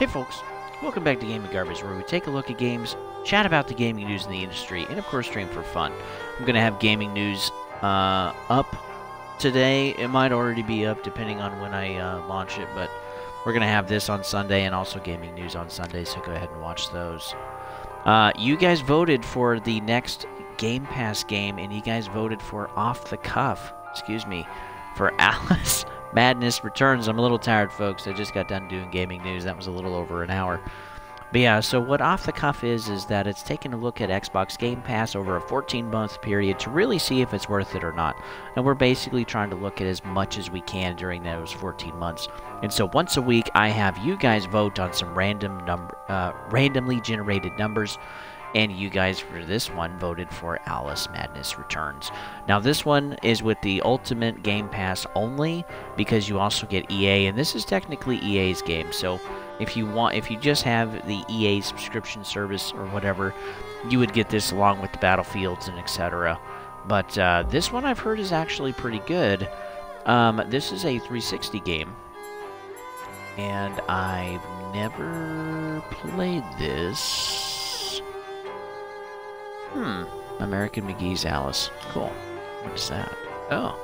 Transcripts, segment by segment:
Hey folks, welcome back to Gaming Garbage, where we take a look at games, chat about the gaming news in the industry, and of course stream for fun. I'm going to have gaming news up today. It might already be up depending on when I launch it, but we're going to have this on Sunday and also gaming news on Sunday, so go ahead and watch those. You guys voted for the next Game Pass game, and you guys voted for Off the Cuff, for Alice Madness Returns. I'm a little tired, folks. I just got done doing gaming news. That was a little over an hour. But yeah, so what Off the Cuff is that it's taking a look at Xbox Game Pass over a 14-month period to really see if it's worth it or not. And we're basically trying to look at as much as we can during those 14 months. And so once a week, I have you guys vote on some randomly generated numbers. And you guys, for this one, voted for Alice Madness Returns. Now, this one is with the Ultimate Game Pass only, because you also get EA, and this is technically EA's game. So, if you just have the EA subscription service or whatever, you would get this along with the Battlefields and etc. But this one I've heard is actually pretty good. This is a 360 game, and I've never played this. American McGee's Alice. Cool. What is that? Oh.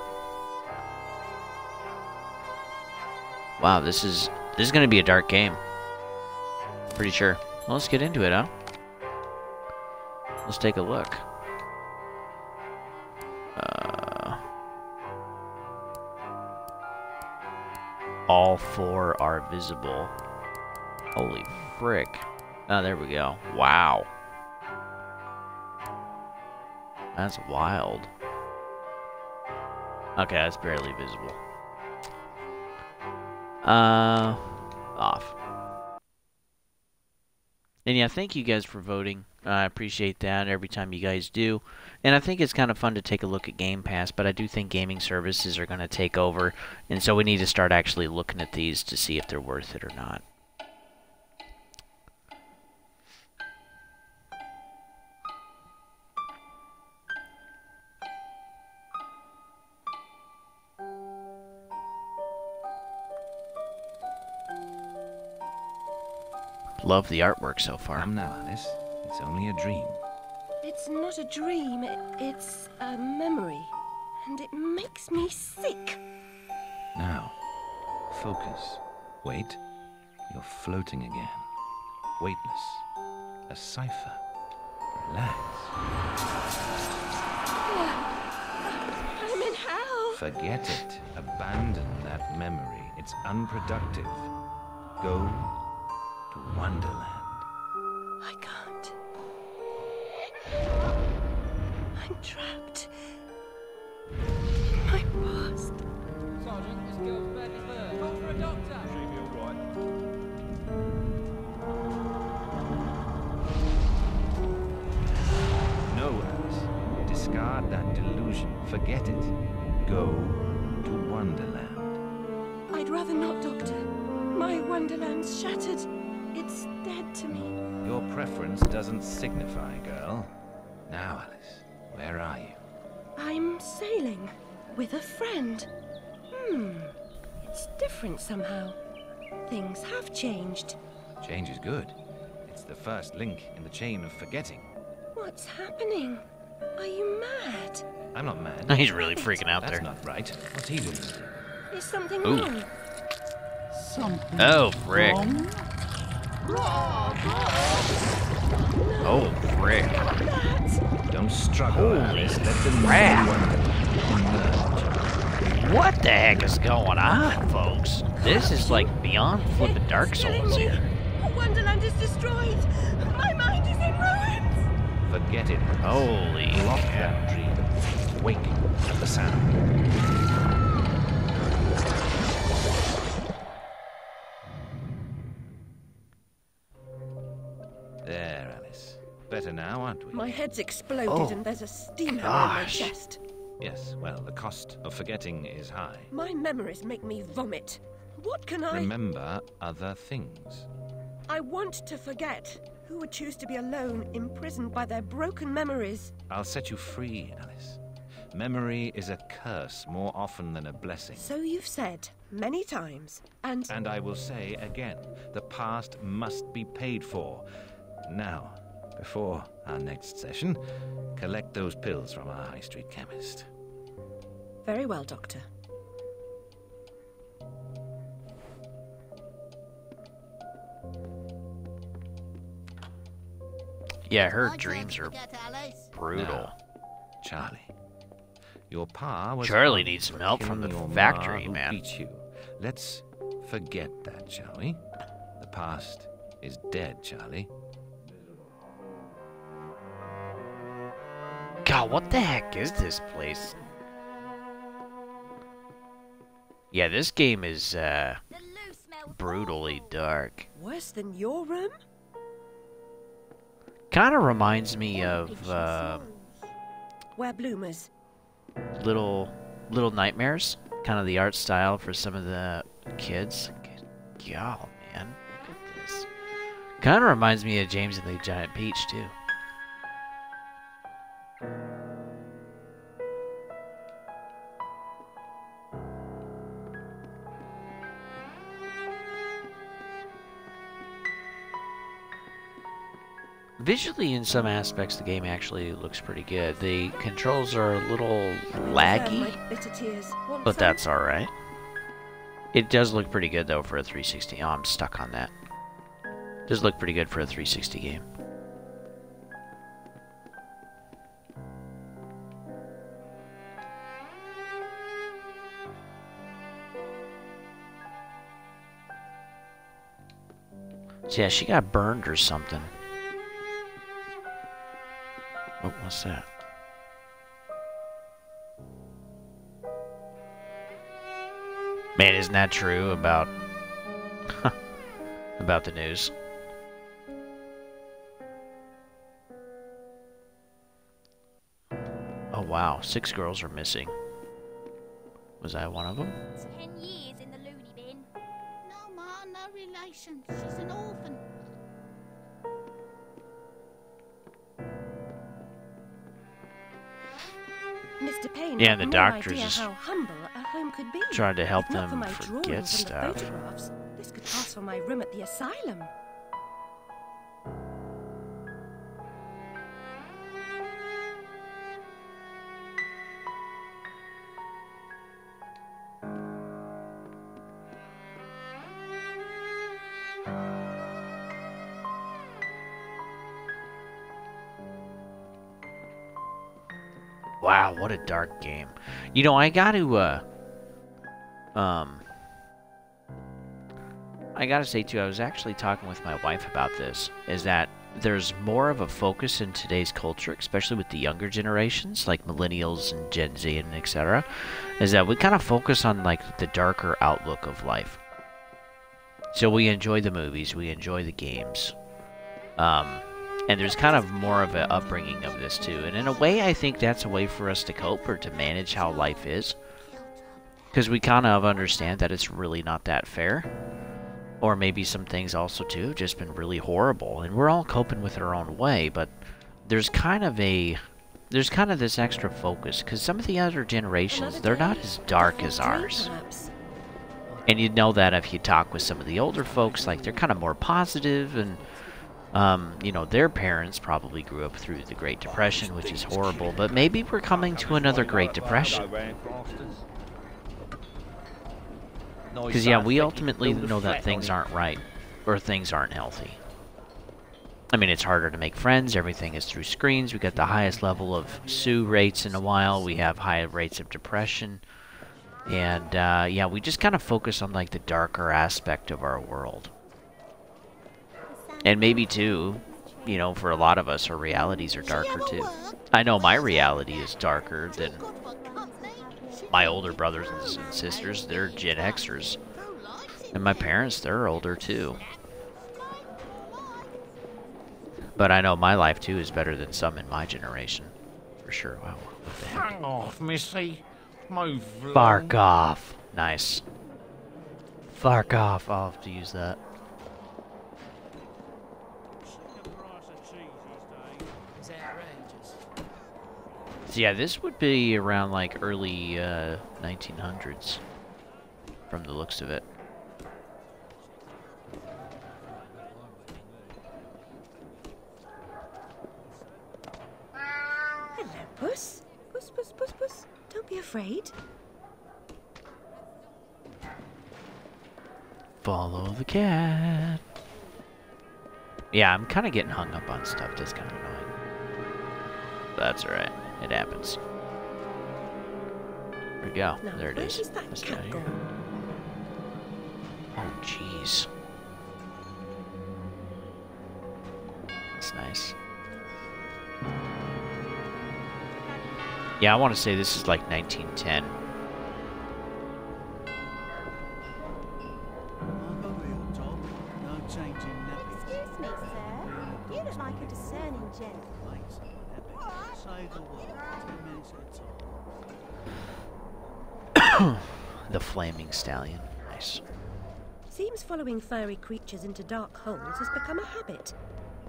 Wow, this is going to be a dark game. Pretty sure. Well, let's get into it, huh? Let's take a look. All four are visible. Holy frick. Oh, there we go. Wow. That's wild. Okay, that's barely visible. Off. And yeah, thank you guys for voting. I appreciate that every time you guys do. And I think it's kind of fun to take a look at Game Pass, but I do think gaming services are going to take over. And so we need to start actually looking at these to see if they're worth it or not. Love the artwork so far. Come now, Alice. It's only a dream. It's not a dream. It's a memory. And it makes me sick. Now, focus. Wait. You're floating again. Weightless. A cipher. Relax. I'm in hell. Forget it. Abandon that memory. It's unproductive. Go to Wonderland. I can't. I'm trapped. My past. Sergeant, this girl's badly hurt. Call for a doctor. She'll be all right. No, Alice. Discard that delusion. Forget it. Go to Wonderland. I'd rather not, Doctor. My Wonderland's shattered. It's dead to me. Your preference doesn't signify, girl. Now, Alice, where are you? I'm sailing with a friend. It's different somehow. Things have changed. Change is good. It's the first link in the chain of forgetting. What's happening? Are you mad? I'm not mad. He's really freaking out That's there. not right. What's he doing? Is something Ooh. wrong? Something Oh, frick. wrong? Oh, frick. Don't struggle, Holy Alice. Let the crap. new Wonderland emerge. What the heck is going on, folks? This is like beyond flipping Dark Souls here. Wonderland is destroyed. My mind is in ruins. Forget it. Holy Block crap. that dream. Wake at the sound. There, Alice. Better now, aren't we? My head's exploded Oh, and there's a steam hammer in my gosh. chest. Yes, well, the cost of forgetting is high. My memories make me vomit. What can I... Remember other things. I want to forget. Who would choose to be alone, imprisoned by their broken memories? I'll set you free, Alice. Memory is a curse more often than a blessing. So you've said many times, and And I will say again, the past must be paid for. Now, before our next session, collect those pills from our high street chemist. very well, Doctor. Yeah, her dreams are brutal. Now, Charlie, your pa was Charlie on needs some for help from killing the your ma factory, who man. beat you. Let's forget that, shall we? The past is dead, Charlie. God, what the heck is this place? Yeah, this game is brutally dark. Worse than your room? Kind of reminds me of We're bloomers. Little Nightmares. Kind of the art style for some of the kids. Good God, man, look at this. Kind of reminds me of James and the Giant Peach too. Visually, in some aspects, the game actually looks pretty good. The controls are a little laggy, My bitter tears. Want but some? that's alright. It does look pretty good, though, for a 360. Oh, I'm stuck on that. Does look pretty good for a 360 game. So yeah, she got burned or something. Oh, what's that? Man, isn't that true about about the news? Oh wow, 6 girls are missing. Was I one of them? 10 years in the loony bin. No, Ma, no relation. She's an orphan. Mr. Payne Yeah, had the no doctor's idea just how humble a home could be. Trying to help If not for them my forget drawings stuff. And the photographs, this could pass for my room at the asylum. Wow, what a dark game. You know, I gotta say too, I was actually talking with my wife about this, is that there's more of a focus in today's culture, especially with the younger generations, like millennials and Gen Z and etc., is that we kind of focus on like the darker outlook of life. So we enjoy the movies, we enjoy the games. And there's kind of more of an upbringing of this too. And in a way, I think that's a way for us to cope or to manage how life is. Because we kind of understand that it's really not that fair. Or maybe some things also too have just been really horrible. And we're all coping with it our own way. But there's kind of this extra focus. Because some of the other generations, they're not as dark as ours. And you'd know that if you talk with some of the older folks, like they're kind of more positive and you know, their parents probably grew up through the Great Depression, which is horrible, but maybe we're coming to another Great Depression. Because, yeah, we ultimately know that things aren't right, or things aren't healthy. I mean, it's harder to make friends, everything is through screens, we got the highest level of SUI rates in a while, we have high rates of depression, and, yeah, we just kind of focus on, like, the darker aspect of our world. And maybe, too, you know, for a lot of us, our realities are darker, too. I know my reality is darker than my older brothers and sisters. They're Gen Xers. And my parents, they're older, too. But I know my life, too, is better than some in my generation. For sure. Wow, what the heck? Hang off, missy. Move along. Bark off. Nice. Bark off. I'll have to use that. So yeah, this would be around like early 1900s from the looks of it. Hello, Puss. Puss, Puss, Puss, Puss. Don't be afraid. Follow the cat. Yeah, I'm kind of getting hung up on stuff. That's kind of annoying. That's alright. It happens. There we go. Now, There it where is. is that Let's cat get out of here. gone? Oh, jeez. That's nice. Yeah, I want to say this is like 1910. Excuse me, sir. You look like a discerning gent. The flaming stallion. Nice. Seems following furry creatures into dark holes has become a habit.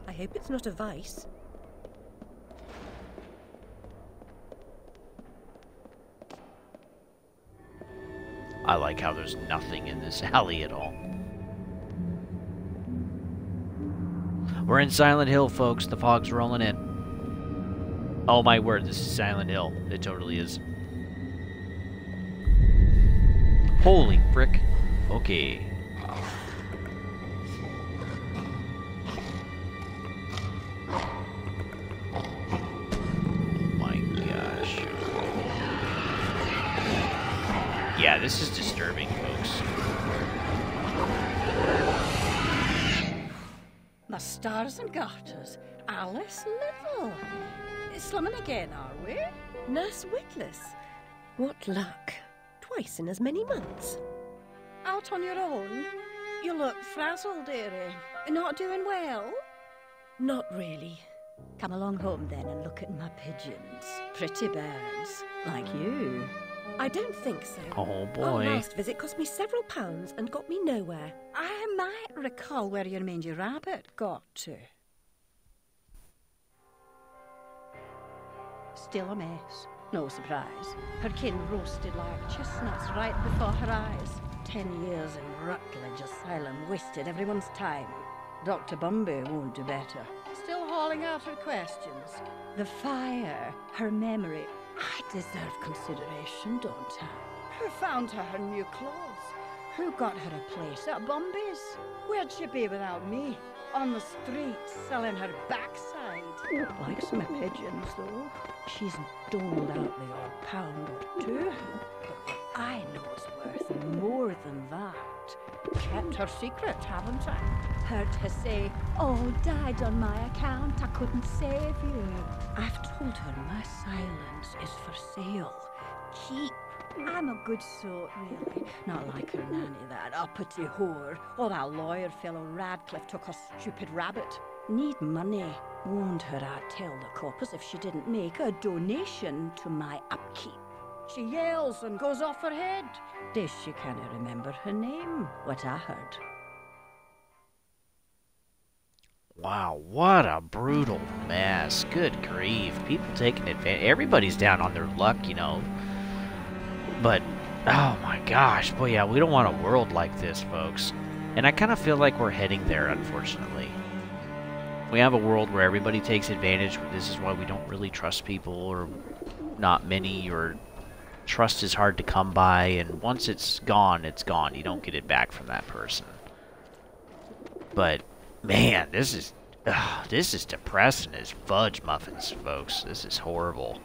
I hope it's not a vice. I like how there's nothing in this alley at all. We're in Silent Hill, folks. The fog's rolling in. Oh my word, this is Silent Hill. It totally is. Holy frick. Okay. Oh my gosh. Yeah, this is disturbing, folks. The stars and garters. Alice Little. Slumming again, are we? Nurse Witless. What luck. Twice in as many months. Out on your own? You look frazzled, dearie. Not doing well? Not really. Come along home then and look at my pigeons. Pretty birds, like you. I don't think so. Oh boy. Our last visit cost me several pounds and got me nowhere. I might recall where your mangy rabbit got to. Still a mess. No surprise. Her kin roasted like chestnuts right before her eyes. 10 years in Rutledge Asylum wasted everyone's time. Dr. Bumby won't do better. Still hauling out her questions. The fire, her memory. I deserve consideration, don't I? Who found her new clothes? Who got her a place at Bumby's? Where'd she be without me? On the street, selling her backside. Likes my pigeons, though. She's doled out the odd pound or two. But what I know is worth more than that. Kept her secret, haven't I? Heard her say, "Oh, died on my account, I couldn't save you." I've told her my silence is for sale. Keep. I'm a good sort, really. Not like her nanny, that uppity whore. Or that lawyer fellow Radcliffe took her stupid rabbit. Need money. Warned her I'd tell the coppers if she didn't make a donation to my upkeep. She yells and goes off her head. Does she can't remember her name, what I heard. Wow, what a brutal mess. Good grief. People taking advantage. Everybody's down on their luck, you know. But, oh my gosh. Boy, yeah, we don't want a world like this, folks. And I kind of feel like we're heading there, unfortunately. We have a world where everybody takes advantage. This is why we don't really trust people, or not many, or trust is hard to come by. And once it's gone, it's gone. You don't get it back from that person. But, man, this is depressing as fudge muffins, folks. This is horrible.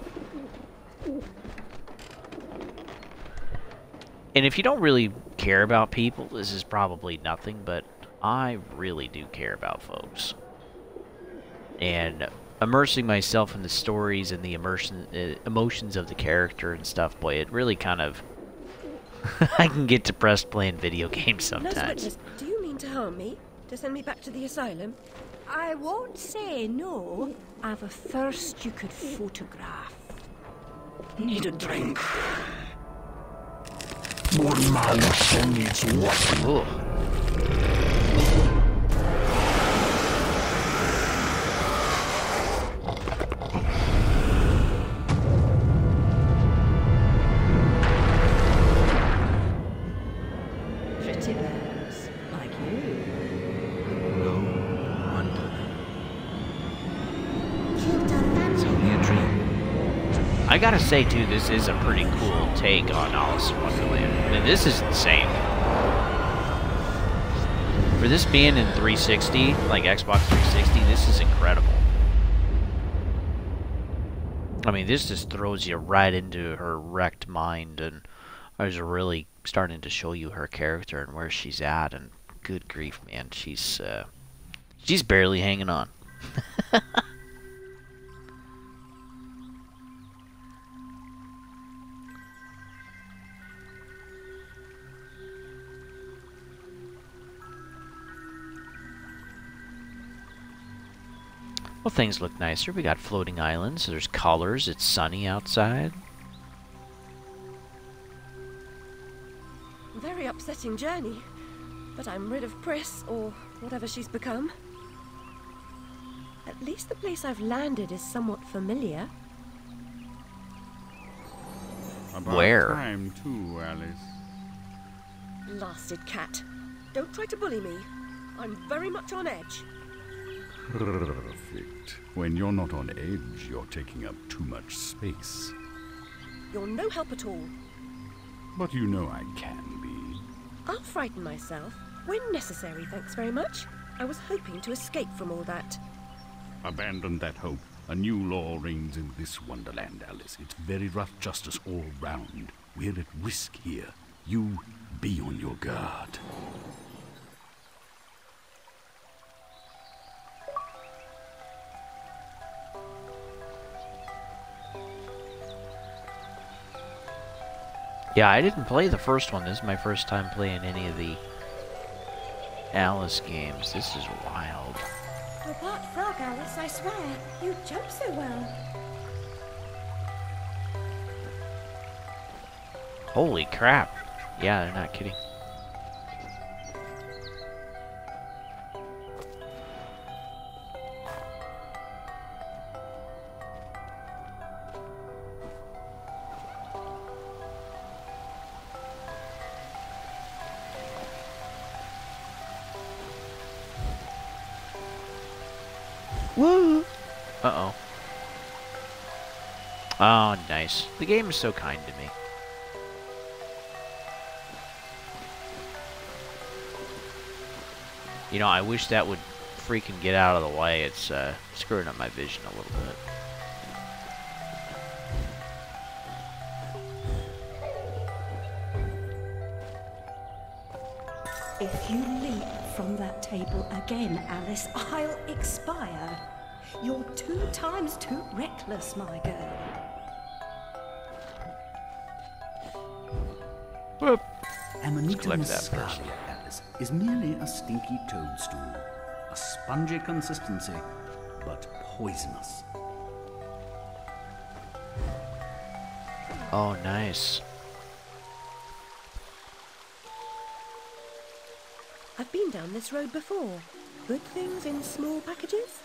And if you don't really care about people, this is probably nothing, but I really do care about folks. And immersing myself in the stories and the emotions of the character and stuff, boy, it really kind of... I can get depressed playing video games Nurse sometimes. Witness, do you mean to harm me? To send me back to the asylum? I won't say no. I've a thirst you could photograph. Need a drink. One mouse needs water. Ooh. I gotta say, too, this is a pretty cool take on Alice in Wonderland. I mean, this is insane. For this being in 360, like Xbox 360, this is incredible. I mean, this just throws you right into her wrecked mind, and I was really starting to show you her character and where she's at, and good grief, man, she's barely hanging on. Well, things look nicer. We got floating islands. There's colors. It's sunny outside. Very upsetting journey, but I'm rid of Pris, or whatever she's become. At least the place I've landed is somewhat familiar. About Where? Time too, Alice. Blasted cat. Don't try to bully me. I'm very much on edge. Perfect. When you're not on edge, you're taking up too much space. You're no help at all. But you know I can be. I'll frighten myself when necessary, thanks very much. I was hoping to escape from all that. Abandon that hope. A new law reigns in this wonderland, Alice. It's very rough justice all round. We're at risk here. You be on your guard. Yeah, I didn't play the first one. This is my first time playing any of the Alice games. This is wild. You're part frog, Alice, I swear. You jump so well. Holy crap. Yeah, they're not kidding. Woo! Uh-oh. Oh, nice. The game is so kind to me. You know, I wish that would freaking get out of the way. It's screwing up my vision a little bit. If you leap from that table again, Alice, I'll expire. You're 2 times too reckless, my girl. Whoop. Amanita Collect that first. muscaria, Alice, is merely a stinky toadstool. A spongy consistency, but poisonous. Oh, nice. I've been down this road before. Good things in small packages?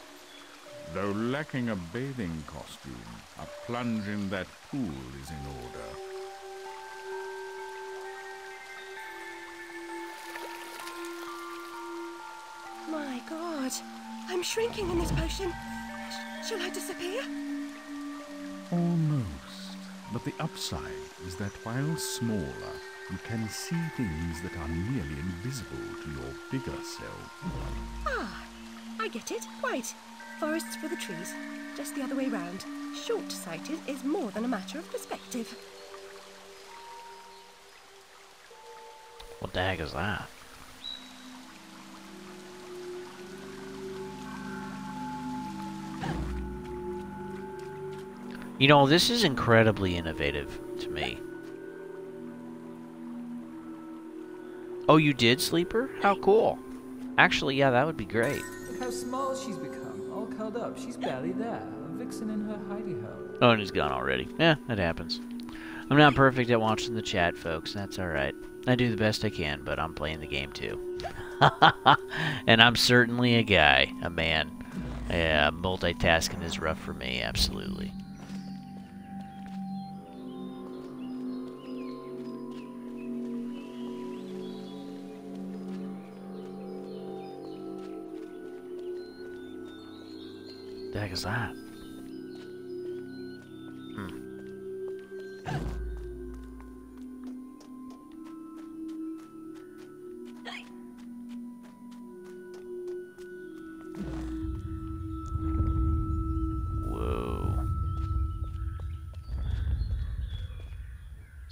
Though lacking a bathing costume, a plunge in that pool is in order. My God, I'm shrinking in this potion. Shall I disappear? Almost. But the upside is that while smaller, you can see things that are nearly invisible to your bigger self. Ah, I get it. Right. Forests for the trees. Just the other way round. Short-sighted is more than a matter of perspective. What the heck is that? You know, this is incredibly innovative to me. Oh, you did, Sleeper? How cool. Actually, yeah, that would be great. Look how small she's become, all curled up. She's barely there. A vixen in her hidey-ho. Oh, and he's gone already. Yeah, that happens. I'm not perfect at watching the chat, folks. That's alright. I do the best I can, but I'm playing the game too. And I'm certainly a guy, a man. Yeah, multitasking is rough for me, absolutely. The heck is that?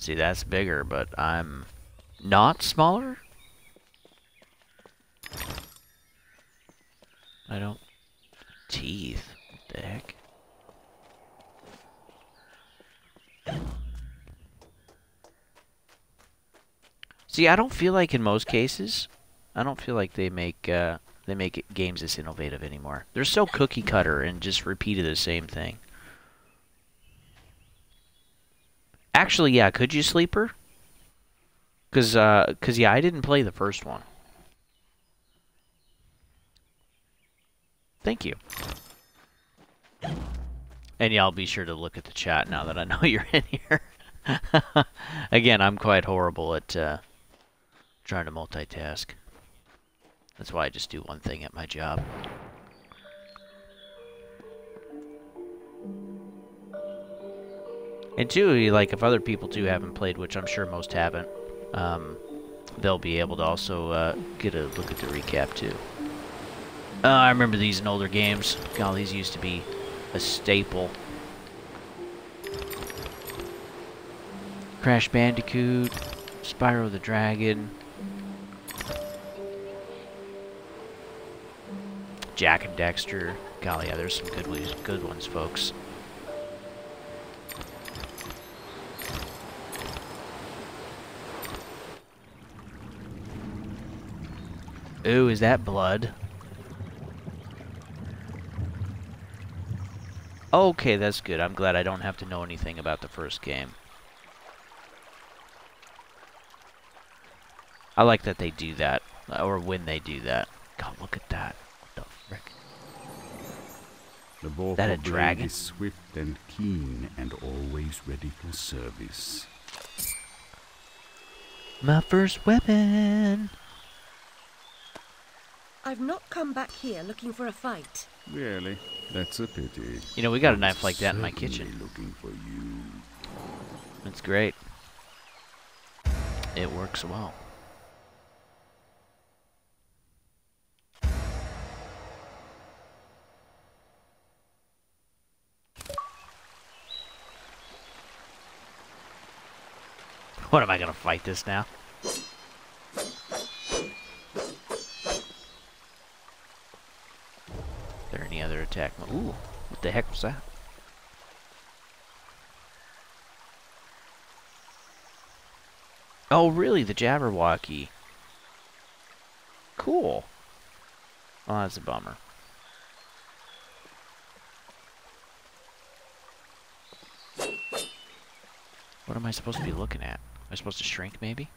See, that's bigger, but I'm not smaller? I don't... Teeth. What the heck? See, I don't feel like in most cases, I don't feel like they make games this innovative anymore. They're so cookie cutter and just repeated the same thing. Actually, yeah, could you sleeper? Cause yeah, I didn't play the first one. Thank you. And yeah, I'll be sure to look at the chat now that I know you're in here. Again, I'm quite horrible at trying to multitask. That's why I just do one thing at my job. And two, like, if other people too haven't played, which I'm sure most haven't, they'll be able to also get a look at the recap too. I remember these in older games. God, these used to be a staple. Crash Bandicoot, Spyro the Dragon, Jak and Daxter. Golly, yeah, there's some good ones, folks. Ooh, is that blood? Okay, that's good. I'm glad I don't have to know anything about the first game. I like that they do that, or when they do that. God, look at that. What the frick? The Vorpal That a blade dragon? is swift and keen and always ready for service. My first weapon! I've not come back here looking for a fight. Really? That's a pity. You know, we got a I'm knife like that in my certainly kitchen. Looking for you. It's great. It works well. What, am I gonna fight this now? Is there any other attack? Ooh, what the heck was that? Oh, really? The Jabberwocky. Cool. Oh, that's a bummer. What am I supposed to be looking at? Am I supposed to shrink, maybe?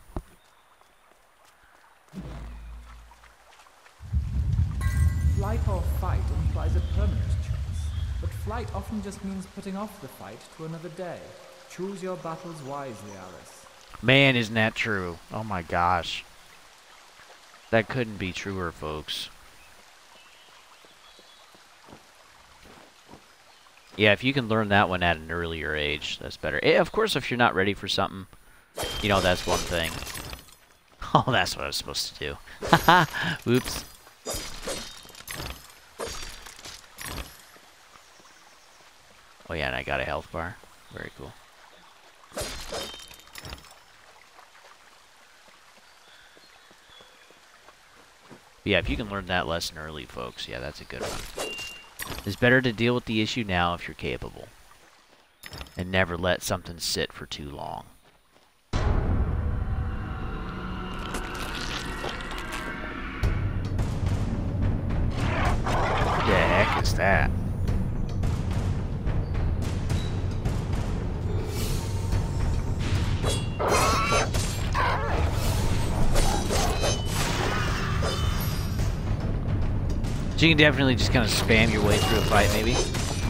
Flight or fight implies a permanent choice, but flight often just means putting off the fight to another day. Choose your battles wisely, Alice. Man, isn't that true? Oh my gosh. That couldn't be truer, folks. Yeah, if you can learn that one at an earlier age, that's better. Of course, if you're not ready for something, you know, that's one thing. Oh, that's what I was supposed to do. Haha, oops. Oh yeah, and I got a health bar. Very cool. Yeah, if you can learn that lesson early, folks, yeah, that's a good one. It's better to deal with the issue now if you're capable. And never let something sit for too long. What the heck is that? So you can definitely just kind of spam your way through a fight, maybe.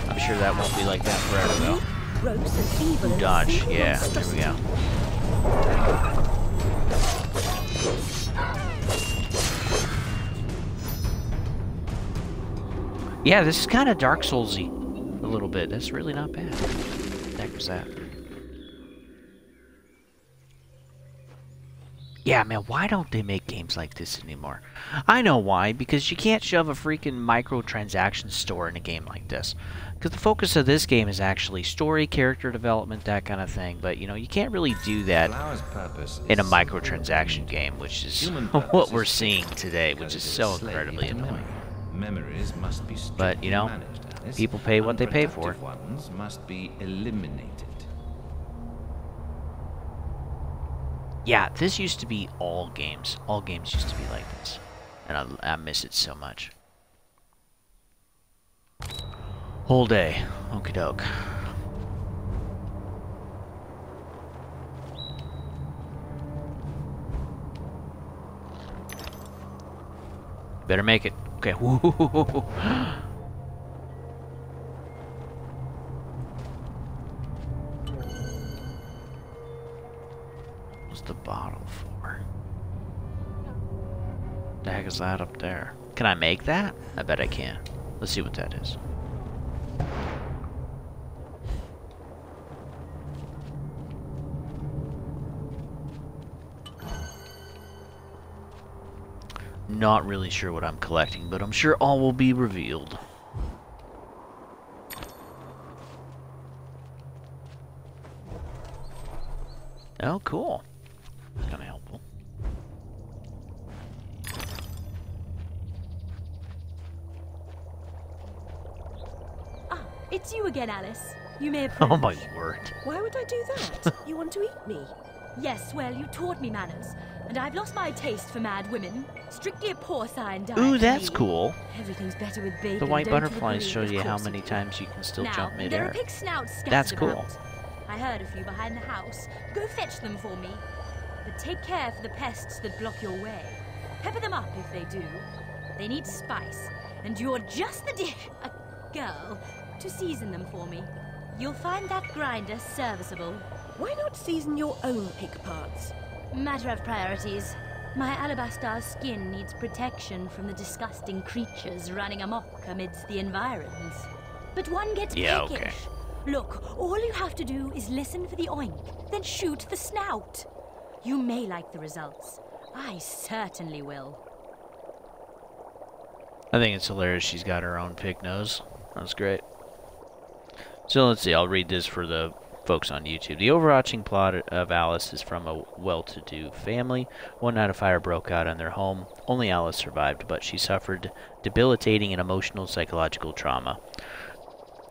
I'm sure that won't be like that forever, though. Gross and evil. Ooh, dodge, yeah, there we go. Yeah, this is kind of Dark Souls-y a little bit. That's really not bad. What the heck was that? Yeah, man, why don't they make games like this anymore? I know why, because you can't shove a freaking microtransaction store in a game like this. Because the focus of this game is actually story, character development, that kind of thing. But, you know, you can't really do that in a microtransaction game, which is what we're seeing today, which is so incredibly annoying. Memories must be but, you know, people pay what they pay for. Ones must be eliminated. Yeah, this used to be all games. All games used to be like this. And I miss it so much. Whole day. Okie doke. Better make it. Okay. Woo-hoo-hoo-hoo. What's the bottle for? The heck is that up there? Can I make that? I bet I can. Let's see what that is. Not really sure what I'm collecting, but I'm sure all will be revealed. Oh, cool. That's kind of helpful. Ah, it's you again, Alice. You may have. Oh my word. Why would I do that? You want to eat me? Yes, well, you taught me manners, and I've lost my taste for mad women. Strictly a porcine diet. Ooh, that's cool. Everything's better with bacon. The white don't you butterflies agree? show you Of how course many it times you can still now, jump there midair. are pig snouts scattered That's cool. about. I heard a few behind the house. Go fetch them for me. But take care for the pests that block your way. Pepper them up if they do. They need spice, and you're just the girl to season them for me. You'll find that grinder serviceable. Why not season your own pig parts? Matter of priorities. My alabaster skin needs protection from the disgusting creatures running amok amidst the environs. But one gets peckish. Okay. Look, all you have to do is listen for the oink, then shoot the snout. You may like the results. I certainly will. I think it's hilarious she's got her own pig nose. That's great. So let's see, I'll read this for the folks on YouTube. The overarching plot of Alice is from a well-to-do family. One night a fire broke out in their home. Only Alice survived, but she suffered debilitating and emotional psychological trauma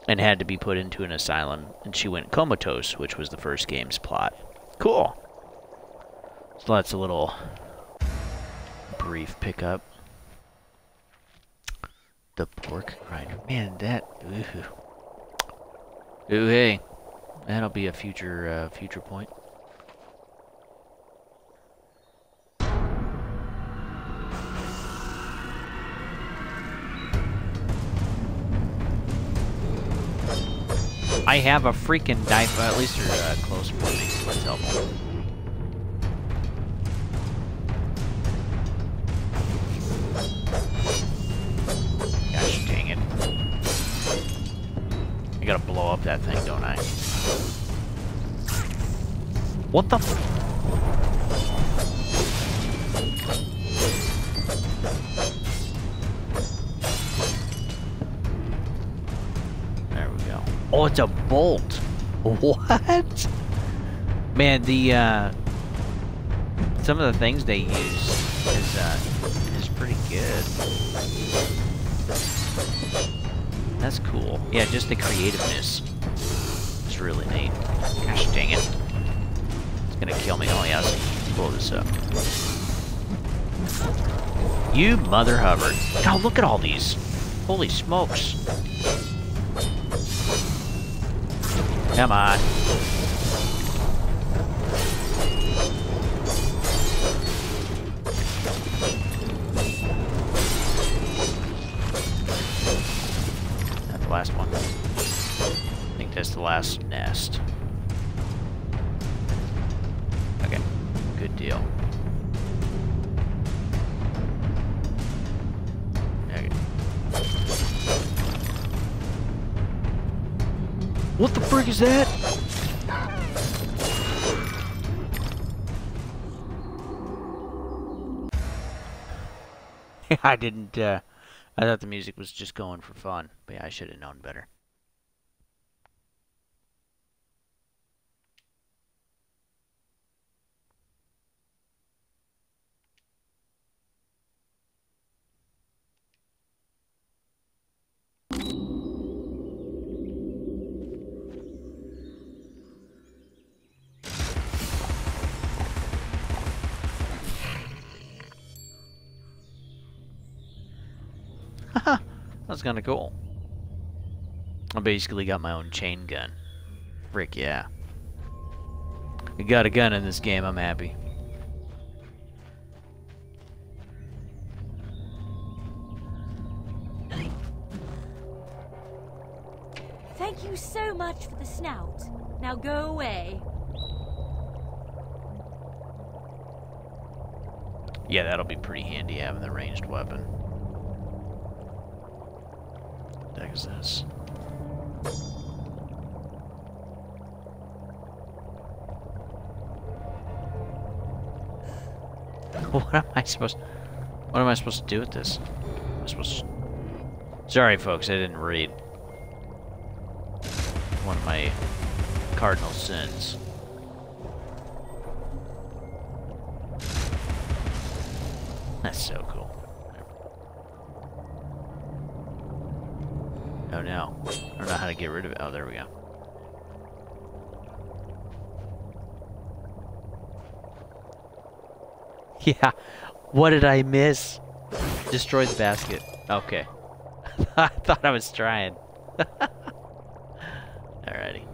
and had to be put into an asylum, and she went comatose, which was the first game's plot. Cool. So that's a little brief pickup. The pork grinder. Man, that... Ooh, hey. That'll be a future point. I have a freaking knife. At least they're close for me, so that's helpful. Gosh dang it. I gotta blow up that thing, don't I? What the f- There we go. Oh, it's a bolt. What? Man, the some of the things they use is pretty good. That's cool. Yeah, just the creativeness. It's really neat. Gosh dang it. It's gonna kill me. Oh yeah, let's blow this up. You mother Hubbard. God, look at all these. Holy smokes. Come on. That's the last one. I think that's the last nest. Okay, good deal. Okay. What the frick is that? I didn't, I thought the music was just going for fun. But yeah, I should have known better. That's kind of cool. I basically got my own chain gun. Frick yeah. I got a gun in this game, I'm happy. Thank you so much for the snout. Now go away. Yeah, that'll be pretty handy having the ranged weapon. What the heck is this? What am I supposed to do with this? Am I supposed to... Sorry folks, I didn't read. One of my cardinal sins. That's so cool. Oh no. I don't know how to get rid of it. Oh, there we go. Yeah. What did I miss? Destroy the basket. Okay. I thought I was trying. Alrighty.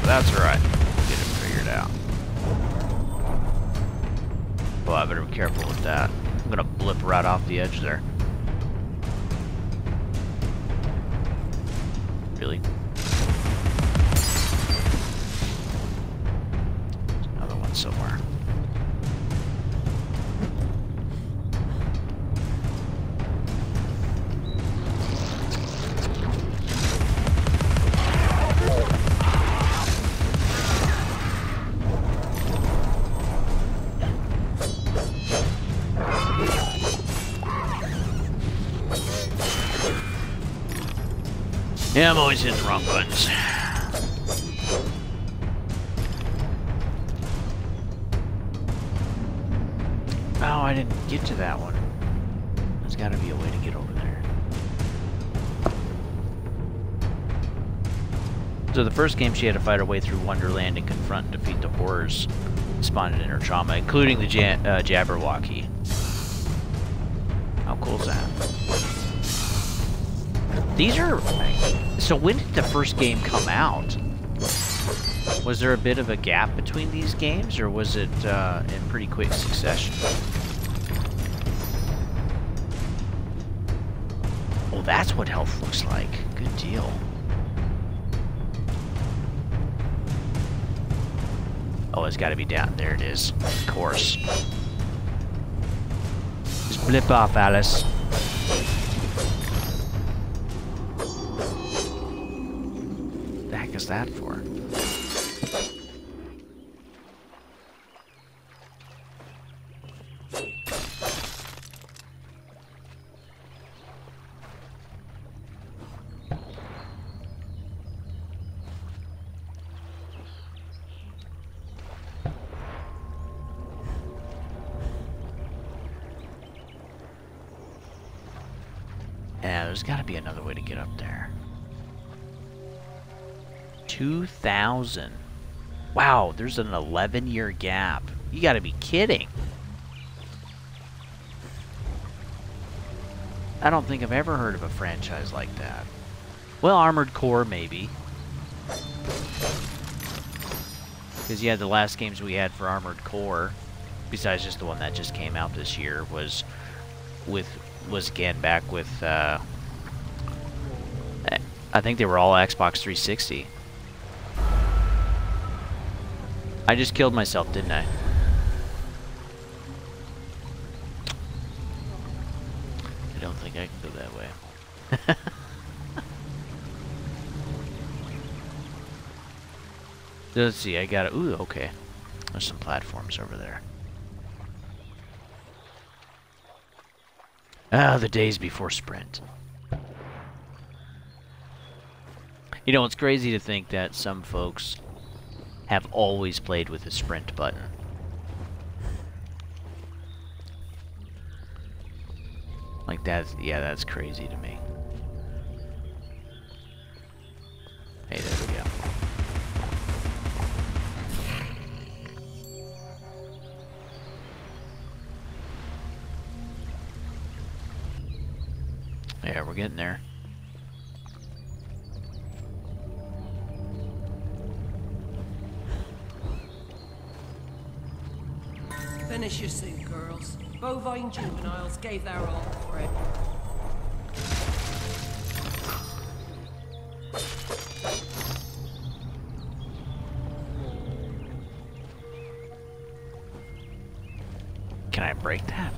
That's alright. We'll get it figured out. Well, I better be careful with that. I'm gonna blip right off the edge there. Really? There's another one somewhere. Yeah, I'm always hitting the wrong buttons. Oh, I didn't get to that one. There's gotta be a way to get over there. So the first game she had to fight her way through Wonderland and confront and defeat the horrors spawned in her trauma, including the Jabberwocky. How cool is that? These are... So when did the first game come out? Was there a bit of a gap between these games, or was it in pretty quick succession? Oh, that's what health looks like. Good deal. Oh, it's got to be down. There it is. Of course. Just blip off, Alice. What the heck is that for? Yeah, there's got to be another way to get up there. 2,000. Wow, there's an 11-year gap. You got to be kidding. I don't think I've ever heard of a franchise like that. Well, Armored Core, maybe. Because, yeah, the last games we had for Armored Core, besides just the one that just came out this year, was again back with, I think they were all Xbox 360. I just killed myself, didn't I? I don't think I can go that way. Let's see, I got it. Ooh, okay. There's some platforms over there. Ah, the days before Sprint. You know, it's crazy to think that some folks have always played with the Sprint button. Like that's, yeah, that's crazy to me. Hey, there we go. Yeah, we're getting there. Finish your suit, girls. Bovine juveniles gave their all for it. Can I break that?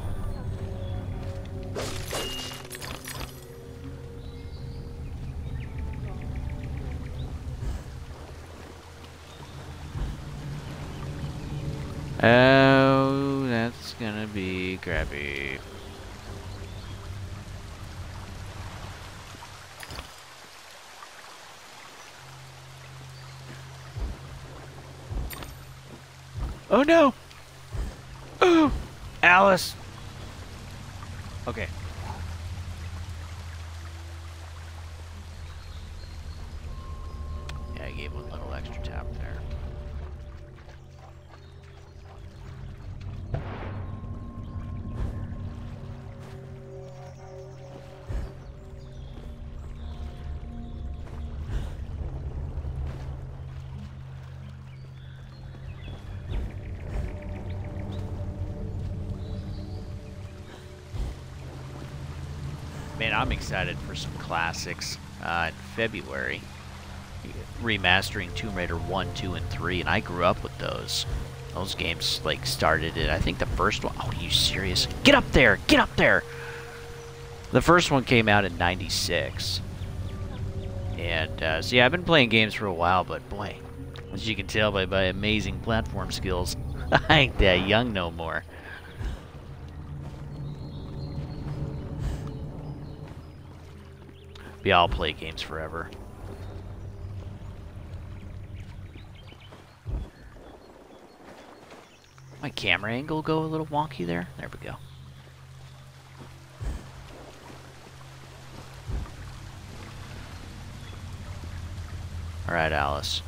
Oh, that's gonna be grabby. Oh no! Oh, Alice! Okay. Yeah, I gave one little extra tap there. Man, I'm excited for some classics in February. Remastering Tomb Raider 1, 2, and 3, and I grew up with those. Those games, like, started it. I think the first one... Oh, are you serious? Get up there! Get up there! The first one came out in 96. And, so yeah, I've been playing games for a while, but boy, as you can tell by my amazing platform skills, I ain't that young no more. Yeah, I'll play games forever. My camera angle go a little wonky there. There we go. All right, Alice.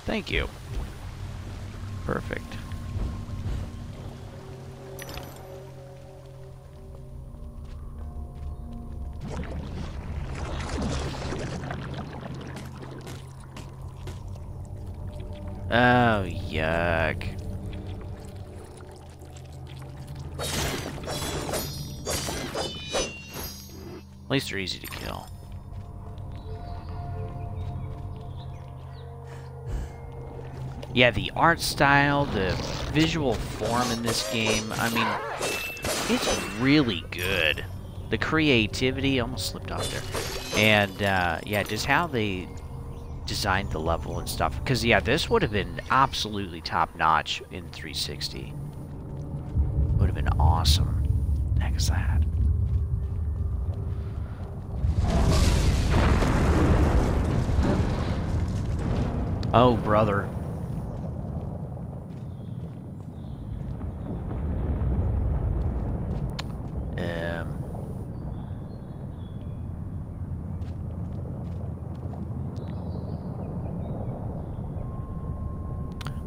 Thank you. Perfect. Oh, yuck. At least they're easy to kill. Yeah, the art style, the visual form in this game, I mean, it's really good. The creativity, almost slipped off there. And, yeah, just how they designed the level and stuff. Because, yeah, this would have been absolutely top-notch in 360. Would have been awesome. What the heck is that? Oh, brother.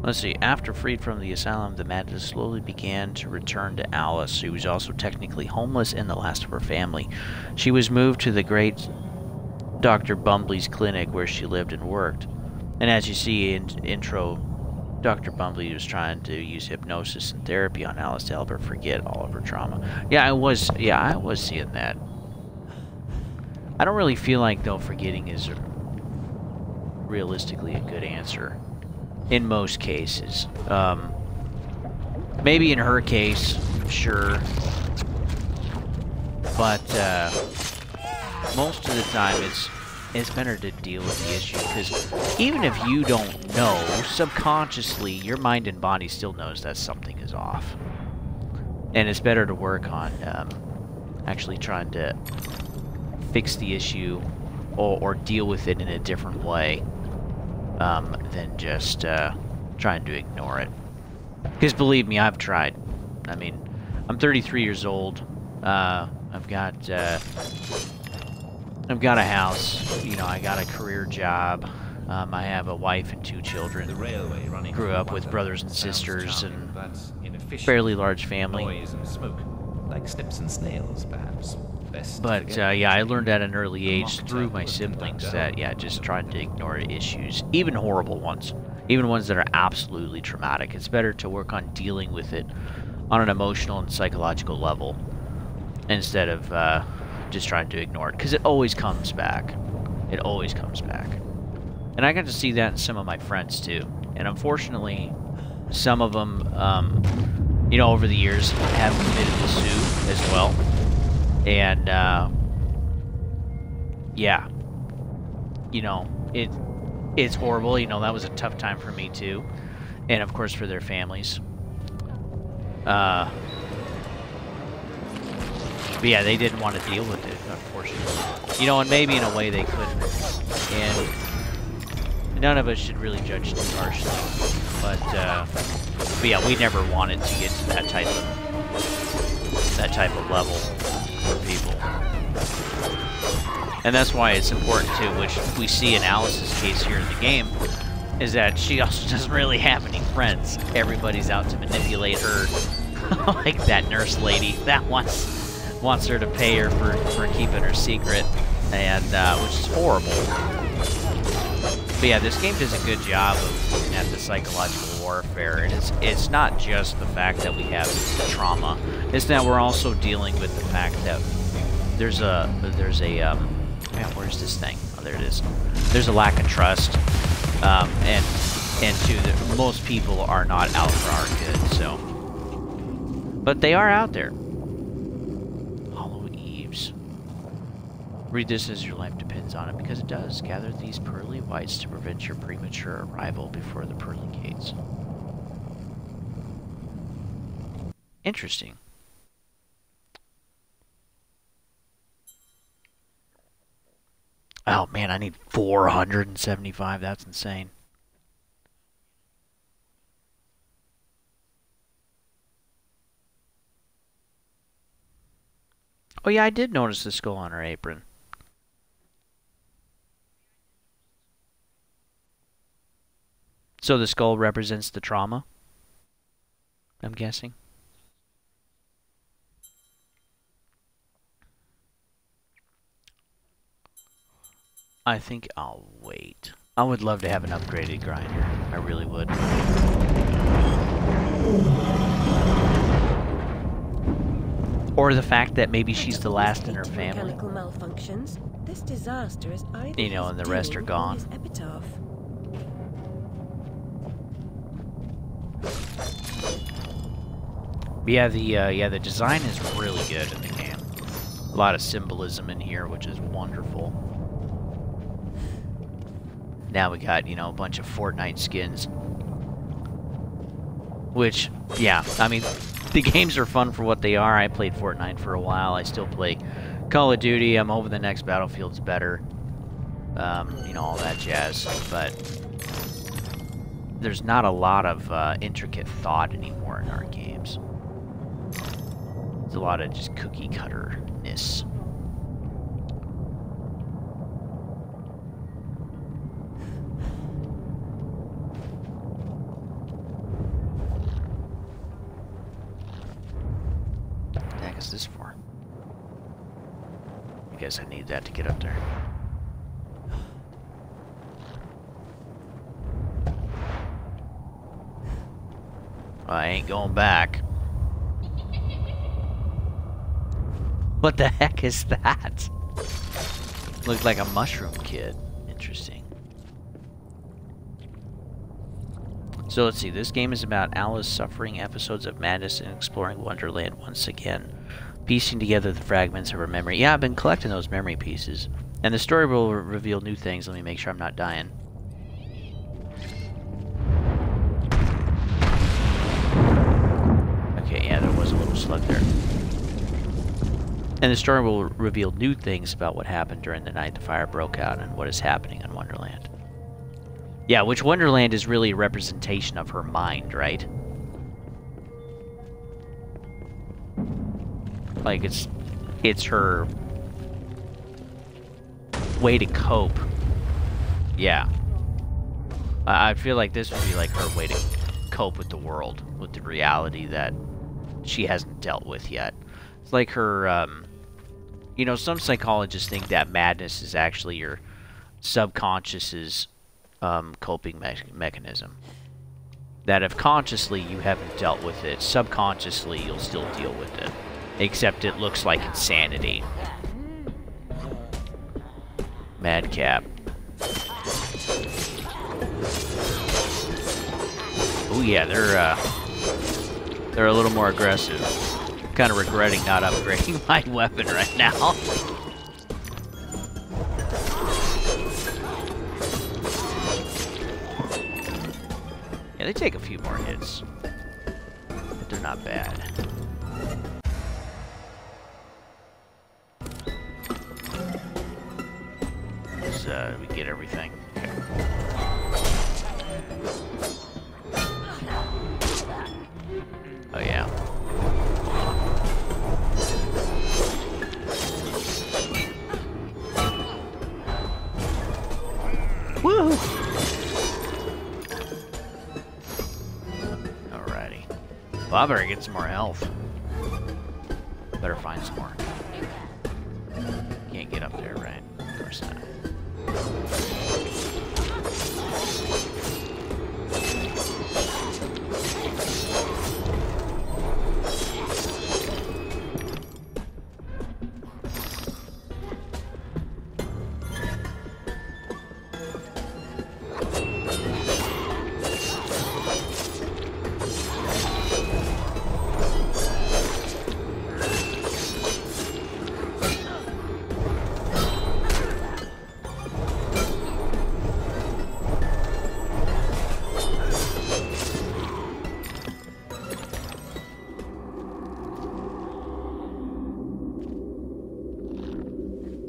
Let's see. After freed from the asylum, the madness slowly began to return to Alice, who was also technically homeless and the last of her family. She was moved to the great Dr. Bumbly's clinic where she lived and worked. And as you see in intro, Dr. Bumbly was trying to use hypnosis and therapy on Alice to help her forget all of her trauma. I was seeing that. I don't really feel like, though, forgetting is realistically a good answer. In most cases. Maybe in her case, sure. But most of the time it's better to deal with the issue, because even if you don't know, subconsciously your mind and body still knows that something is off. And it's better to work on actually trying to fix the issue or deal with it in a different way. Than just trying to ignore it. Because believe me, I've tried. I mean, I'm 33 years old. I've got a house. You know, I got a career job. I have a wife and 2 children. The railway running grew up with brothers and sisters and fairly large family. Noise and smoke, like snips and snails, perhaps. But, I learned at an early age through my siblings that, just trying to ignore issues, even horrible ones, even ones that are absolutely traumatic. It's better to work on dealing with it on an emotional and psychological level instead of just trying to ignore it, because it always comes back. It always comes back. And I got to see that in some of my friends, too. And unfortunately, some of them, over the years have committed the suit as well. And, it's horrible. That was a tough time for me, too. And, of course, for their families. But, they didn't want to deal with it, unfortunately. And maybe in a way they couldn't. And none of us should really judge too harshly. But we never wanted to get to that type of level. People. And that's why it's important too, which we see in Alice's case here in the game, is that she also doesn't really have any friends. Everybody's out to manipulate her. Like that nurse lady that wants her to pay her for keeping her secret, and which is horrible. But this game does a good job of looking at the psychological warfare, and it's not just the fact that we have trauma. It's that we're also dealing with the fact that there's a where's this thing? Oh, there it is. There's a lack of trust, and most people are not out for our good. So, but they are out there. Hollow Eaves. Read this as your life depends on it, because it does. Gather these pearly whites to prevent your premature arrival before the pearly gates. Interesting. Oh man, I need 475. That's insane. Oh yeah, I did notice the skull on her apron. So the skull represents the trauma, I'm guessing. I think I'll wait. I would love to have an upgraded grinder. I really would. Or the fact that maybe she's the last in her family. Mechanical malfunctions. This disaster is either and the rest are gone. his epitaph. The design is really good in the game. A lot of symbolism in here, which is wonderful. Now we got, a bunch of Fortnite skins. Which, I mean, the games are fun for what they are. I played Fortnite for a while. I still play Call of Duty. I'm hoping the next Battlefield's better. All that jazz. But there's not a lot of intricate thought anymore in our games. There's a lot of just cookie cutter-ness. heck is this for? I guess I need that to get up there. Well, I ain't going back. What the heck is that? Looked like a mushroom kid. Interesting. So let's see, this game is about Alice suffering episodes of madness and exploring Wonderland once again, piecing together the fragments of her memory. Yeah, I've been collecting those memory pieces. And the story will reveal new things. Let me make sure I'm not dying. Okay, yeah, there was a little slug there. And the story will reveal new things about what happened during the night the fire broke out and what is happening in Wonderland. Yeah, which Wonderland is really a representation of her mind, right? Like, it's her way to cope. Yeah. I feel like this would be like her way to cope with the world, with the reality that she hasn't dealt with yet. It's like her, you know, some psychologists think that madness is actually your subconscious's coping mechanism. That if consciously you haven't dealt with it, subconsciously you'll still deal with it. Except it looks like insanity. Madcap. Oh yeah, they're a little more aggressive. Kind of regretting not upgrading my weapon right now. Yeah, they take a few more hits, but they're not bad. We get everything. Okay. Oh yeah. Woo! Alrighty. Well, I better get some more health. Better find some more. Can't get up there, right? Of course not.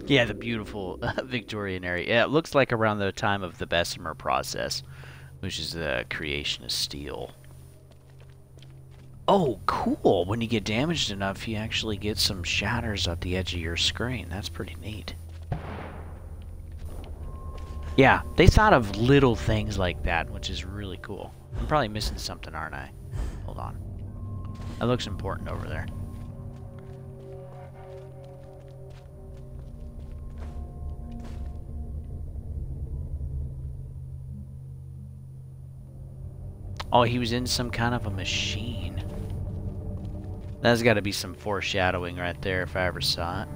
Yeah, the beautiful Victorian area. Yeah, it looks like around the time of the Bessemer process, which is the creation of steel. Oh, cool! When you get damaged enough, you actually get some shatters at the edge of your screen. That's pretty neat. Yeah, they thought of little things like that, which is really cool. I'm probably missing something, aren't I? Hold on. That looks important over there. Oh, he was in some kind of a machine. That's got to be some foreshadowing right there if I ever saw it.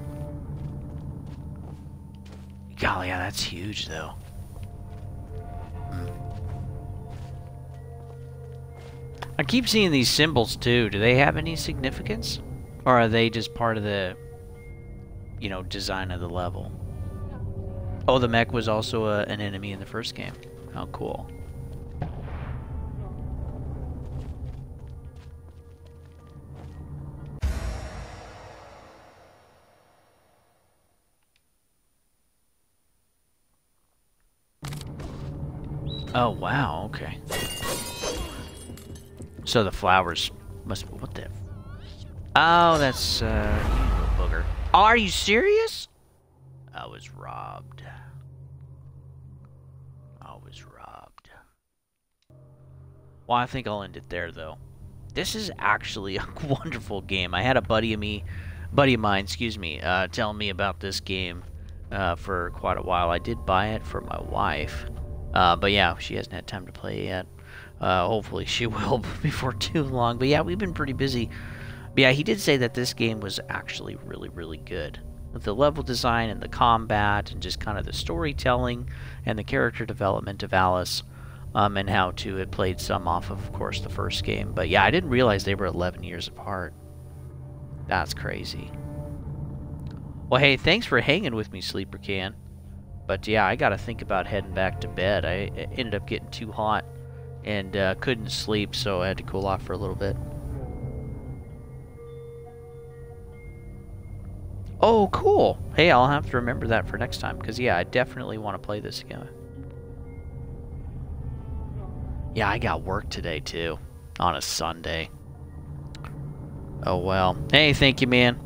Golly, yeah, that's huge, though. I keep seeing these symbols, too. Do they have any significance? Or are they just part of the, you know, design of the level? Oh, the mech was also an enemy in the first game. How cool. Oh, wow, okay. So the flowers must... What the... Oh, that's, you little booger. Oh, are you serious? I was robbed. I was robbed. Well, I think I'll end it there, though. this is actually a wonderful game. I had a buddy of mine, telling me about this game for quite a while. I did buy it for my wife, but yeah, she hasn't had time to play it yet. Hopefully she will before too long. But yeah, we've been pretty busy. But yeah, he did say that this game was actually really, really good. With the level design and the combat and just kind of the storytelling and the character development of Alice, and how it played some off of course, the first game. But yeah, I didn't realize they were 11 years apart. That's crazy. Well, hey, thanks for hanging with me, Sleeper Can. But yeah, I gotta think about heading back to bed. I ended up getting too hot and couldn't sleep, so I had to cool off for a little bit. Oh, cool. Hey, I'll have to remember that for next time, because, yeah, I definitely want to play this again. Yeah, I got work today, too, on a Sunday. Oh, well. Hey, thank you, man.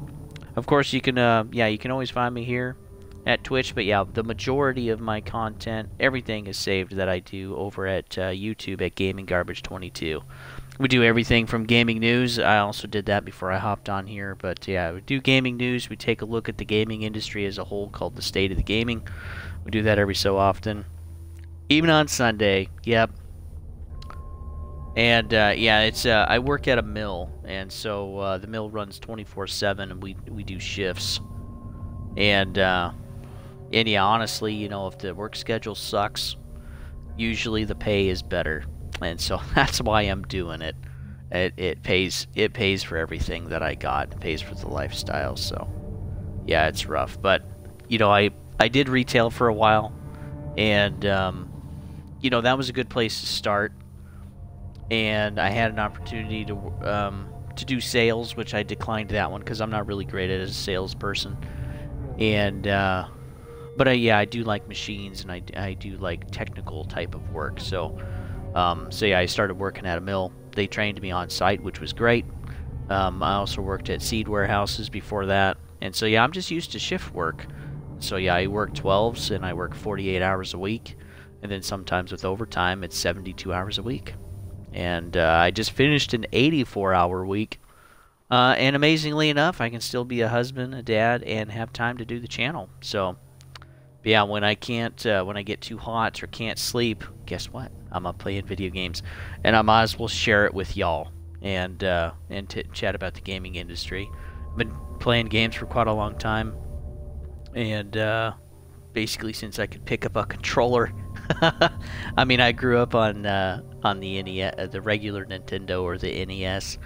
Of course, you can, you can always find me here at Twitch, but, yeah, the majority of my content, everything is saved that I do over at YouTube at Gaming Garbage 22. We do everything from gaming news. I also did that before I hopped on here. But yeah, we do gaming news. We take a look at the gaming industry as a whole, called the State of the Gaming. We do that every so often. Even on Sunday. Yep. And yeah, it's I work at a mill. And so the mill runs 24/7 and we do shifts. And yeah, honestly, you know, if the work schedule sucks, usually the pay is better. And so that's why I'm doing it. It pays for everything that I got. It pays for the lifestyle. So yeah, it's rough. But you know, I did retail for a while, and you know, that was a good place to start. And I had an opportunity to do sales, which I declined that one because I'm not really great at it as a salesperson. And but yeah, I do like machines, and I do like technical type of work. So yeah, I started working at a mill. They trained me on site, which was great. I also worked at seed warehouses before that. And so yeah, I'm just used to shift work. So yeah, I work 12s and I work 48 hours a week. And then sometimes with overtime, it's 72 hours a week. And I just finished an 84-hour week. And amazingly enough, I can still be a husband, a dad, and have time to do the channel. So yeah, when I get too hot or can't sleep, guess what? I'm up playing video games, and I might as well share it with y'all and chat about the gaming industry. I've been playing games for quite a long time, and basically since I could pick up a controller. I mean, I grew up on the NES, the regular Nintendo or the NES,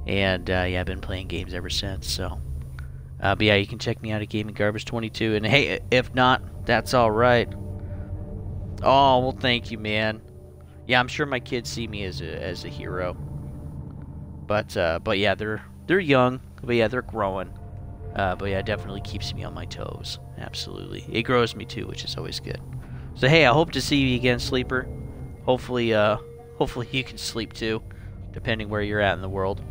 and yeah, I've been playing games ever since. So. But yeah, you can check me out at Gaming Garbage 22. And hey, if not, that's all right. Oh, well, thank you, man. Yeah, I'm sure my kids see me as a hero. But yeah, they're young. But yeah, they're growing. But yeah, it definitely keeps me on my toes. Absolutely, it grows me too, which is always good. So hey, I hope to see you again, Sleeper. Hopefully you can sleep too, depending where you're at in the world.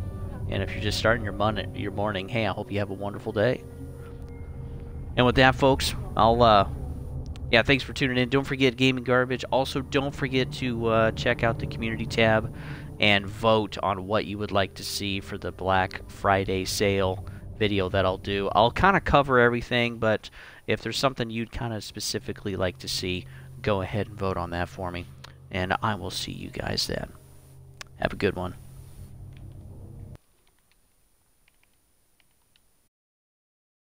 And if you're just starting your morning, hey, I hope you have a wonderful day. And with that, folks, yeah, thanks for tuning in. Don't forget Gaming Garbage. Also, don't forget to check out the community tab and vote on what you would like to see for the Black Friday sale video that I'll do. I'll kind of cover everything, but if there's something you'd kind of specifically like to see, go ahead and vote on that for me. And I will see you guys then. Have a good one.